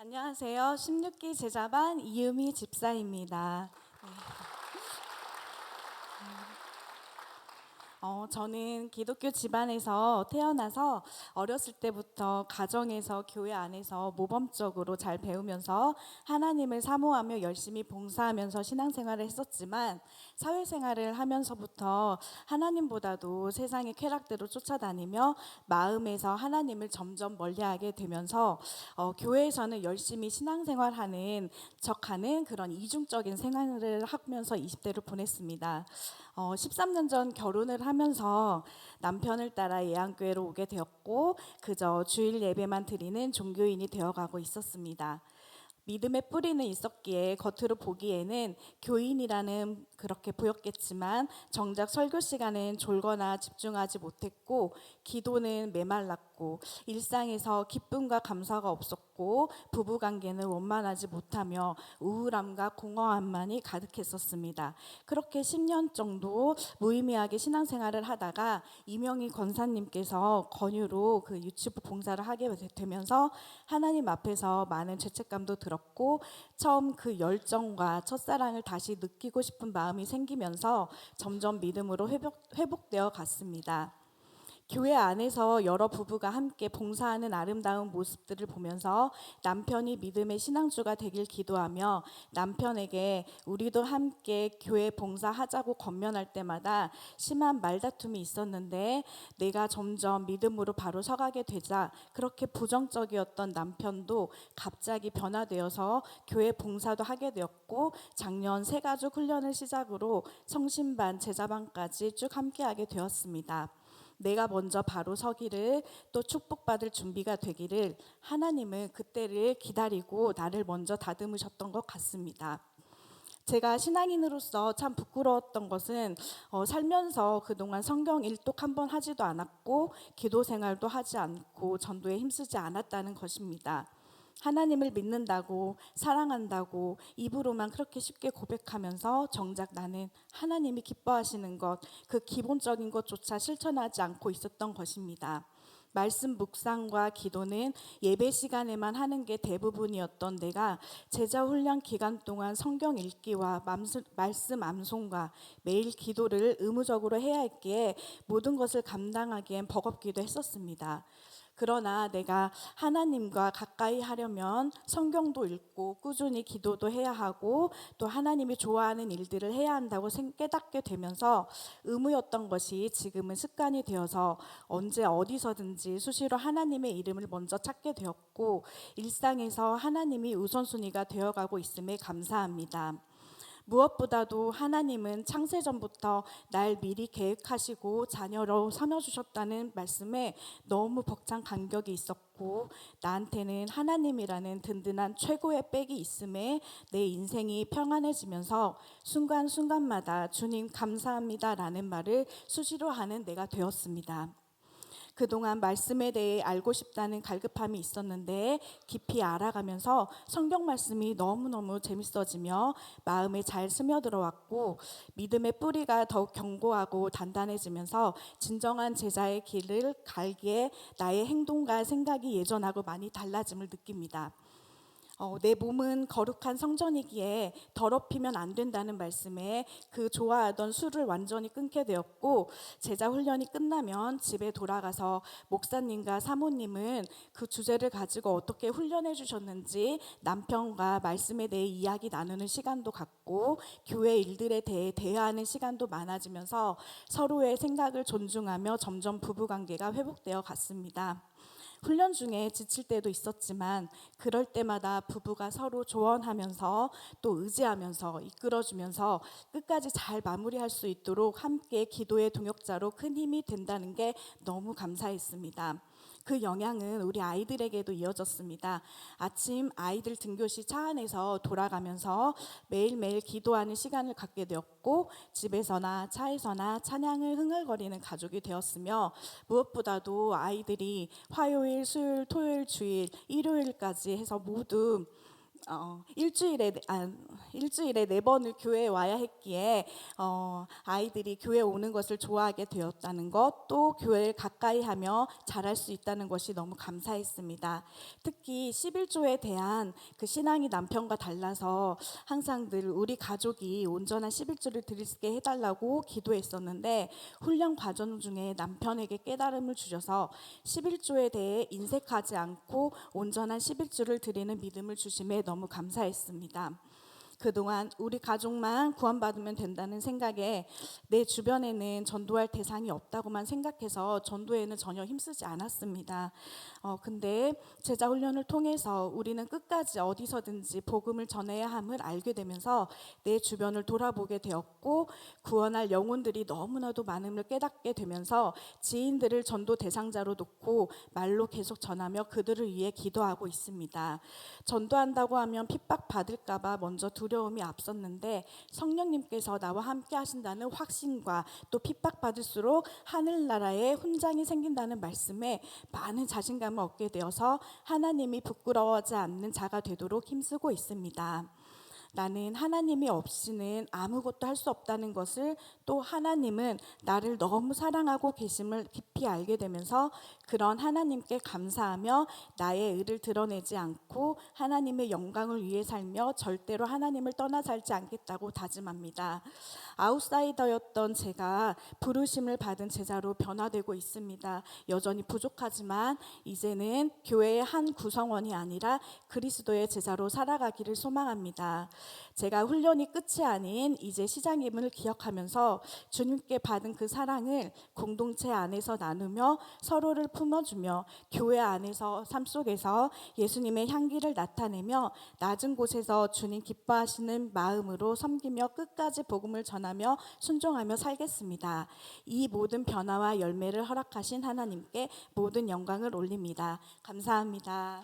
안녕하세요. 16기 제자반 이유미 집사입니다. 저는 기독교 집안에서 태어나서 어렸을 때부터 가정에서 교회 안에서 모범적으로 잘 배우면서 하나님을 사모하며 열심히 봉사하면서 신앙생활을 했었지만 사회생활을 하면서부터 하나님보다도 세상의 쾌락대로 쫓아다니며 마음에서 하나님을 점점 멀리하게 되면서 교회에서는 열심히 신앙생활하는 척하는 그런 이중적인 생활을 하면서 20대를 보냈습니다. 13년 전 결혼을 하면서 남편을 따라 예안교회로 오게 되었고 그저 주일 예배만 드리는 종교인이 되어가고 있었습니다. 믿음의 뿌리는 있었기에 겉으로 보기에는 교인이라는 그렇게 보였겠지만 정작 설교 시간은 졸거나 집중하지 못했고 기도는 메말랐고 일상에서 기쁨과 감사가 없었고 부부관계는 원만하지 못하며 우울함과 공허함만이 가득했었습니다. 그렇게 10년 정도 무의미하게 신앙생활을 하다가 이명희 권사님께서 권유로 그 유치부 봉사를 하게 되면서 하나님 앞에서 많은 죄책감도 들었고 처음 그 열정과 첫사랑을 다시 느끼고 싶은 마음이 생기면서 점점 믿음으로 회복되어 갔습니다. 교회 안에서 여러 부부가 함께 봉사하는 아름다운 모습들을 보면서 남편이 믿음의 신앙주가 되길 기도하며 남편에게 우리도 함께 교회 봉사하자고 권면할 때마다 심한 말다툼이 있었는데 내가 점점 믿음으로 바로 서가게 되자 그렇게 부정적이었던 남편도 갑자기 변화되어서 교회 봉사도 하게 되었고 작년 새가족 훈련을 시작으로 성신반 제자반까지 쭉 함께하게 되었습니다. 내가 먼저 바로 서기를 또 축복받을 준비가 되기를 하나님은 그때를 기다리고 나를 먼저 다듬으셨던 것 같습니다. 제가 신앙인으로서 참 부끄러웠던 것은 살면서 그동안 성경 일독 한 번 하지도 않았고 기도 생활도 하지 않고 전도에 힘쓰지 않았다는 것입니다. 하나님을 믿는다고 사랑한다고 입으로만 그렇게 쉽게 고백하면서 정작 나는 하나님이 기뻐하시는 것, 그 기본적인 것조차 실천하지 않고 있었던 것입니다. 말씀 묵상과 기도는 예배 시간에만 하는 게 대부분이었던 내가 제자 훈련 기간 동안 성경 읽기와 말씀 암송과 매일 기도를 의무적으로 해야 했기에 모든 것을 감당하기엔 버겁기도 했었습니다. 그러나 내가 하나님과 가까이 하려면 성경도 읽고 꾸준히 기도도 해야 하고 또 하나님이 좋아하는 일들을 해야 한다고 깨닫게 되면서 의무였던 것이 지금은 습관이 되어서 언제 어디서든지 수시로 하나님의 이름을 먼저 찾게 되었고 일상에서 하나님이 우선순위가 되어가고 있음에 감사합니다. 무엇보다도 하나님은 창세전부터 날 미리 계획하시고 자녀로 삼아주셨다는 말씀에 너무 벅찬 감격이 있었고 나한테는 하나님이라는 든든한 최고의 백이 있음에 내 인생이 평안해지면서 순간순간마다 주님 감사합니다라는 말을 수시로 하는 내가 되었습니다. 그동안 말씀에 대해 알고 싶다는 갈급함이 있었는데 깊이 알아가면서 성경 말씀이 너무너무 재밌어지며 마음에 잘 스며들어왔고 믿음의 뿌리가 더욱 견고하고 단단해지면서 진정한 제자의 길을 갈기에 나의 행동과 생각이 예전하고 많이 달라짐을 느낍니다. 내 몸은 거룩한 성전이기에 더럽히면 안 된다는 말씀에 그 좋아하던 술을 완전히 끊게 되었고 제자 훈련이 끝나면 집에 돌아가서 목사님과 사모님은 그 주제를 가지고 어떻게 훈련해 주셨는지 남편과 말씀에 대해 이야기 나누는 시간도 갖고 교회 일들에 대해 대화하는 시간도 많아지면서 서로의 생각을 존중하며 점점 부부관계가 회복되어 갔습니다. 훈련 중에 지칠 때도 있었지만 그럴 때마다 부부가 서로 조언하면서 또 의지하면서 이끌어주면서 끝까지 잘 마무리할 수 있도록 함께 기도의 동역자로 큰 힘이 된다는 게 너무 감사했습니다. 그 영향은 우리 아이들에게도 이어졌습니다. 아침 아이들 등교시 차 안에서 돌아가면서 매일매일 기도하는 시간을 갖게 되었고 집에서나 차에서나 찬양을 흥얼거리는 가족이 되었으며 무엇보다도 아이들이 화요일, 수요일, 토요일, 주일, 일요일까지 해서 모두 일주일에 4번을 교회에 와야 했기에 아이들이 교회 오는 것을 좋아하게 되었다는 것, 또 교회를 가까이 하며 자랄 수 있다는 것이 너무 감사했습니다. 특히 11조에 대한 그 신앙이 남편과 달라서 항상 늘 우리 가족이 온전한 11조를 드릴 수 있게 해달라고 기도했었는데, 훈련 과정 중에 남편에게 깨달음을 주셔서 11조에 대해 인색하지 않고 온전한 11조를 드리는 믿음을 주심에 너무 감사했습니다. 그동안 우리 가족만 구원받으면 된다는 생각에 내 주변에는 전도할 대상이 없다고만 생각해서 전도에는 전혀 힘쓰지 않았습니다. 근데 제자 훈련을 통해서 우리는 끝까지 어디서든지 복음을 전해야 함을 알게 되면서 내 주변을 돌아보게 되었고, 구원할 영혼들이 너무나도 많음을 깨닫게 되면서 지인들을 전도 대상자로 놓고 말로 계속 전하며 그들을 위해 기도하고 있습니다. 전도한다고 하면 핍박받을까 봐 먼저 두려움이 앞섰는데, 성령님께서 나와 함께 하신다는 확신과 또 핍박받을수록 하늘나라에 훈장이 생긴다는 말씀에 많은 자신감을 얻게 되어서 하나님이 부끄러워하지 않는 자가 되도록 힘쓰고 있습니다. 나는 하나님이 없이는 아무것도 할 수 없다는 것을, 또 하나님은 나를 너무 사랑하고 계심을 깊이 알게 되면서 그런 하나님께 감사하며 나의 의를 드러내지 않고 하나님의 영광을 위해 살며 절대로 하나님을 떠나 살지 않겠다고 다짐합니다. 아웃사이더였던 제가 부르심을 받은 제자로 변화되고 있습니다. 여전히 부족하지만 이제는 교회의 한 구성원이 아니라 그리스도의 제자로 살아가기를 소망합니다. 제가 훈련이 끝이 아닌 이제 시작임을 기억하면서 주님께 받은 그 사랑을 공동체 안에서 나누며 서로를 품어주며 교회 안에서 삶 속에서 예수님의 향기를 나타내며 낮은 곳에서 주님 기뻐하시는 마음으로 섬기며 끝까지 복음을 전하며 순종하며 살겠습니다. 이 모든 변화와 열매를 허락하신 하나님께 모든 영광을 올립니다. 감사합니다.